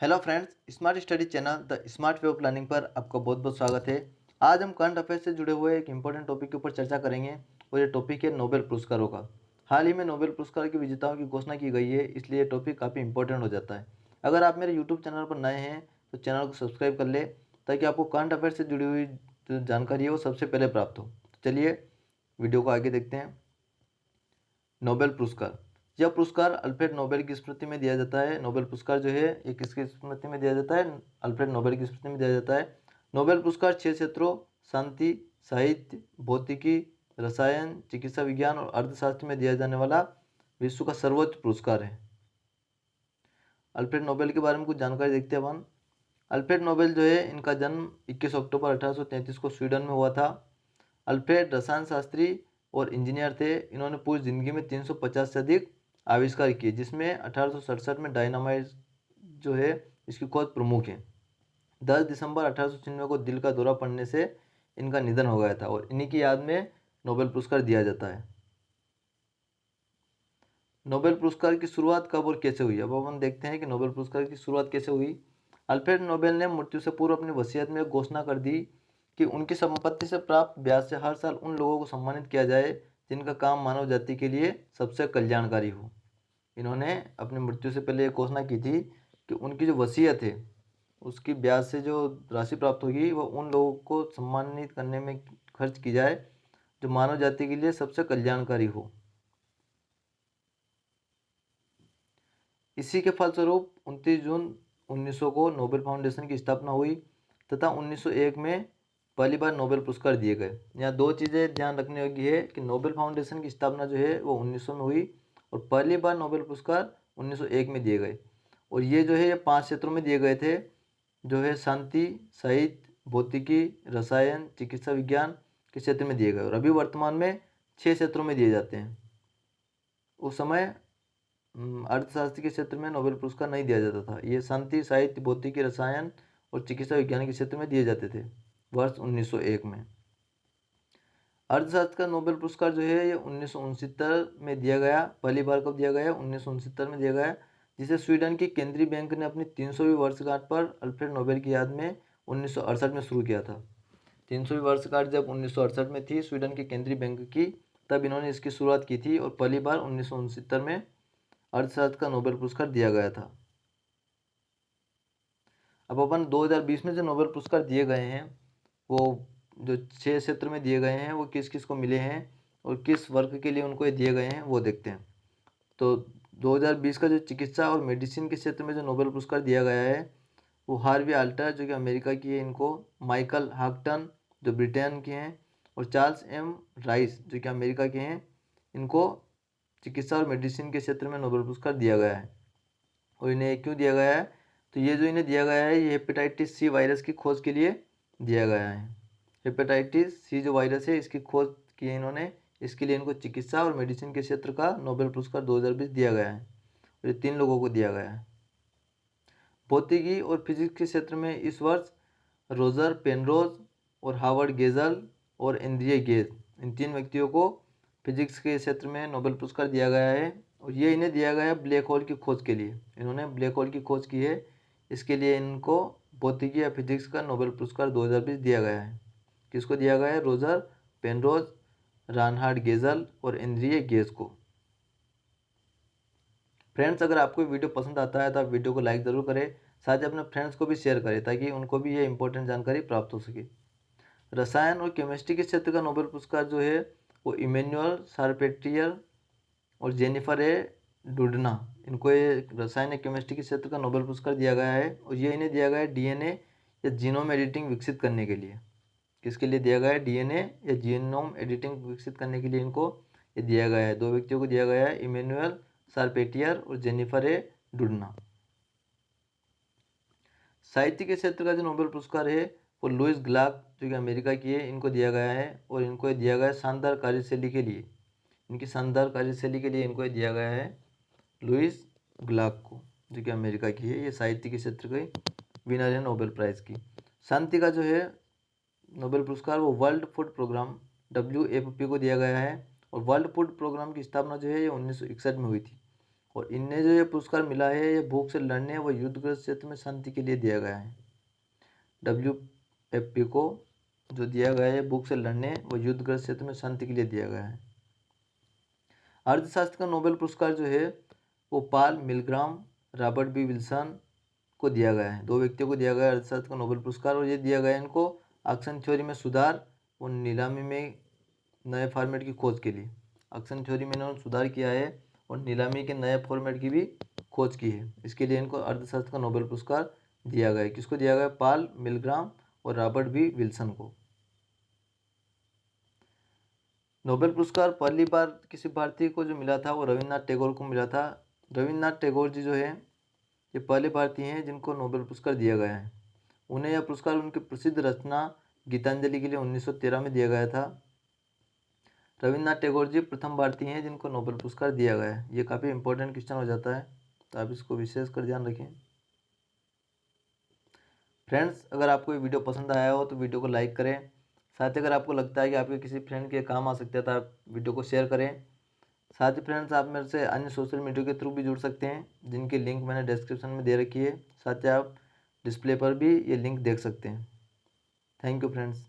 Hello friends, smart study channel the smart way of planning पर आपका बहुत बहुत स्वागत है। आज हम करंट अफेयर से जुड़े हुए एक इंपॉर्टेंट टॉपिक के ऊपर चर्चा करेंगे और ये टॉपिक है नोबेल पुरस्कारों का। हाल ही में नोबेल पुरस्कार के विजेताओं की घोषणा की गई है, इसलिए ये टॉपिक काफ़ी इंपॉर्टेंट हो जाता है। अगर आप मेरे यूट्यूब चैनल पर नए हैं तो चैनल को सब्सक्राइब कर ले ताकि आपको करंट अफेयर से जुड़ी हुई जो जानकारी है वो सबसे पहले प्राप्त हो। तो चलिए वीडियो को आगे देखते हैं। नोबेल पुरस्कार, यह पुरस्कार अल्फ्रेड नोबेल की स्मृति में दिया जाता है। नोबेल पुरस्कार जो है ये किसकी स्मृति में दिया जाता है? अल्फ्रेड नोबेल की स्मृति में दिया जाता है। नोबेल पुरस्कार 6 क्षेत्रों शांति, साहित्य, भौतिकी, रसायन, चिकित्सा विज्ञान और अर्थशास्त्र में दिया जाने वाला विश्व का सर्वोच्च पुरस्कार है। अल्फ्रेड नोबेल के बारे में कुछ जानकारी देखते हैं अपन। अल्फ्रेड नोबेल जो है इनका जन्म 21 अक्टूबर 1833 को स्वीडन में हुआ था। अल्फ्रेड रसायन शास्त्री और इंजीनियर थे। इन्होंने पूरी जिंदगी में 350 से अधिक आविष्कार किए, जिसमें 1867 में डायनामाइट जो है इसकी खोज प्रमुख है। 10 दिसंबर 1896 को दिल का दौरा पड़ने से इनका निधन हो गया था और इन्हीं की याद में नोबेल पुरस्कार दिया जाता है। नोबेल पुरस्कार की शुरुआत कब और कैसे हुई? अब हम देखते हैं कि नोबेल पुरस्कार की शुरुआत कैसे हुई। अल्फ्रेड नोबेल ने मृत्यु से पूर्व अपनी वसीयत में घोषणा कर दी कि उनकी संपत्ति से प्राप्त ब्याज से हर साल उन लोगों को सम्मानित किया जाए जिनका काम मानव जाति के लिए सबसे कल्याणकारी हो। इन्होंने अपनी मृत्यु से पहले घोषणा की थी कि उनकी जो वसीयत है उसकी ब्याज से जो राशि प्राप्त होगी वो उन लोगों को सम्मानित करने में खर्च की जाए जो मानव जाति के लिए सबसे कल्याणकारी हो। इसी के फलस्वरूप 29 जून 1900 को नोबेल फाउंडेशन की स्थापना हुई तथा 1901 में पहली बार नोबेल पुरस्कार दिए गए। यहाँ दो चीज़ें ध्यान रखने योग्य है कि नोबेल फाउंडेशन की स्थापना जो है वो 1900 में हुई और पहली बार नोबेल पुरस्कार 1901 में दिए गए। और ये जो है ये 5 क्षेत्रों में दिए गए थे, जो है शांति, साहित्य, भौतिकी, रसायन, चिकित्सा विज्ञान के क्षेत्र में दिए गए और अभी वर्तमान में 6 क्षेत्रों में दिए जाते हैं। उस समय अर्थशास्त्र के क्षेत्र में नोबेल पुरस्कार नहीं दिया जाता था। ये शांति, साहित्य, भौतिकी, रसायन और चिकित्सा विज्ञान के क्षेत्र में दिए जाते थे वर्ष 1901 में। अर्थशास्त्र का नोबेल पुरस्कार जो है ये 1969 में दिया गया। पहली बार कब दिया गया? 1969 में दिया गया, जिसे स्वीडन की केंद्रीय बैंक ने अपनी 300वीं वर्षगांठ पर अल्फ्रेड नोबेल की याद में 1968 में शुरू किया था। 300वीं वर्षगांठ जब 1968 में थी स्वीडन की केंद्रीय बैंक की, तब इन्होंने इसकी शुरुआत की थी और पहली बार 1969 में अर्थशास्त्र का नोबेल पुरस्कार दिया गया था। अब अपन 2020 में जो नोबेल पुरस्कार दिए गए हैं वो जो 6 क्षेत्र में दिए गए हैं वो किस किस को मिले हैं और किस वर्ग के लिए उनको ये दिए गए हैं वो देखते हैं। तो 2020 का जो चिकित्सा और मेडिसिन के क्षेत्र में जो नोबेल पुरस्कार दिया गया है वो हार्वी आल्टर जो कि अमेरिका की है इनको, माइकल हाक्टन जो ब्रिटेन के हैं और चार्ल्स एम राइस जो कि अमेरिका के हैं, इनको चिकित्सा और मेडिसिन के क्षेत्र में नोबेल पुरस्कार दिया गया है। और इन्हें क्यों दिया गया है? तो ये जो इन्हें दिया गया है ये हेपेटाइटिस सी वायरस की खोज के लिए दिया गया है। हेपेटाइटिस सी जो वायरस है इसकी खोज की है इन्होंने, इसके लिए इनको चिकित्सा और मेडिसिन के क्षेत्र का नोबेल पुरस्कार 2020 दिया गया है और ये 3 लोगों को दिया गया है। भौतिकी और फिजिक्स के क्षेत्र में इस वर्ष रोजर पेनरोज और हावर्ड गेजल और एंड्रिए गेज, इन 3 व्यक्तियों को फिजिक्स के क्षेत्र में नोबेल पुरस्कार दिया गया है और ये इन्हें दिया गया है ब्लैक होल की खोज के लिए। इन्होंने ब्लैक होल की खोज की है, इसके लिए इनको भौतिकी या फिजिक्स का नोबेल पुरस्कार 2020 दिया गया है। किसको दिया गया है? रोजर पेनरोज, रानहार्ड गेजल और एंड्रिए गेज को। फ्रेंड्स, अगर आपको वीडियो पसंद आता है तो आप वीडियो को लाइक ज़रूर करें, साथ ही अपने फ्रेंड्स को भी शेयर करें ताकि उनको भी ये इंपॉर्टेंट जानकारी प्राप्त हो सके। रसायन और केमिस्ट्री के क्षेत्र का नोबेल पुरस्कार जो है वो इमैनुअल शार्पेटियर और जेनिफर ए डुडना, इनको ये रसायन या केमिस्ट्री के क्षेत्र का नोबेल पुरस्कार दिया गया है और ये इन्हें दिया गया है डीएनए या जीनोम एडिटिंग विकसित करने के लिए। किसके लिए दिया गया है? डीएनए या जीनोम एडिटिंग विकसित करने के लिए इनको ये दिया गया है। 2 व्यक्तियों को दिया गया है, इमैनुअल शार्पेटियर और जेनिफर ए डुडना। साहित्य के क्षेत्र का जो नोबेल पुरस्कार है वो लुइस ग्लाक जो कि अमेरिका की है, इनको दिया गया है और इनको दिया गया है शानदार कार्यशैली के लिए। इनकी शानदार कार्यशैली के लिए इनको दिया गया है लुइस ग्लाक को, जो कि अमेरिका की है। ये साहित्य के क्षेत्र के विनर है नोबेल प्राइज़ की। शांति का जो है नोबेल पुरस्कार वो वर्ल्ड फूड प्रोग्राम WFP को दिया गया है और वर्ल्ड फूड प्रोग्राम की स्थापना जो है ये 1961 में हुई थी और इन्हें जो ये पुरस्कार मिला है ये भूख से लड़ने व युद्धग्रस्त क्षेत्र में शांति के लिए दिया गया है। WFP को जो दिया गया है भूख से लड़ने व युद्धग्रस्त क्षेत्र में शांति के लिए दिया गया है। अर्थशास्त्र का नोबेल पुरस्कार जो है वो पॉल मिलग्राम, रॉबर्ट बी विल्सन को दिया गया है। 2 व्यक्तियों को दिया गया है अर्थशास्त्र का नोबेल पुरस्कार, और ये दिया गया है इनको ऑक्शन थ्योरी में सुधार और नीलामी में नए फॉर्मेट की खोज के लिए। ऑक्शन थ्योरी में इन्होंने सुधार किया है और नीलामी के नए फॉर्मेट की भी खोज की है। इसके लिए इनको अर्थशास्त्र का नोबेल पुरस्कार दिया गया है। किसको दिया गया? पॉल मिलग्राम और रॉबर्ट बी विल्सन को। नोबेल पुरस्कार पहली बार किसी भारतीय को जो मिला था वो रविन्द्रनाथ टैगोर को मिला था। रविन्द्रनाथ टैगोर जी जो है ये पहले भारतीय हैं जिनको नोबेल पुरस्कार दिया गया है। उन्हें यह पुरस्कार उनकी प्रसिद्ध रचना गीतांजलि के लिए 1913 में दिया गया था। रविन्द्रनाथ टैगोर जी प्रथम भारतीय हैं जिनको नोबेल पुरस्कार दिया गया है। ये काफ़ी इंपॉर्टेंट क्वेश्चन हो जाता है, तो आप इसको विशेष कर ध्यान रखें। फ्रेंड्स, अगर आपको ये वीडियो पसंद आया हो तो वीडियो को लाइक करें। साथ ही अगर आपको लगता है कि आपके किसी फ्रेंड के काम आ सकता है तो आप वीडियो को शेयर करें। साथ ही फ्रेंड्स, आप मेरे से अन्य सोशल मीडिया के थ्रू भी जुड़ सकते हैं जिनकी लिंक मैंने डिस्क्रिप्शन में दे रखी है। साथ ही आप डिस्प्ले पर भी ये लिंक देख सकते हैं। Thank you friends.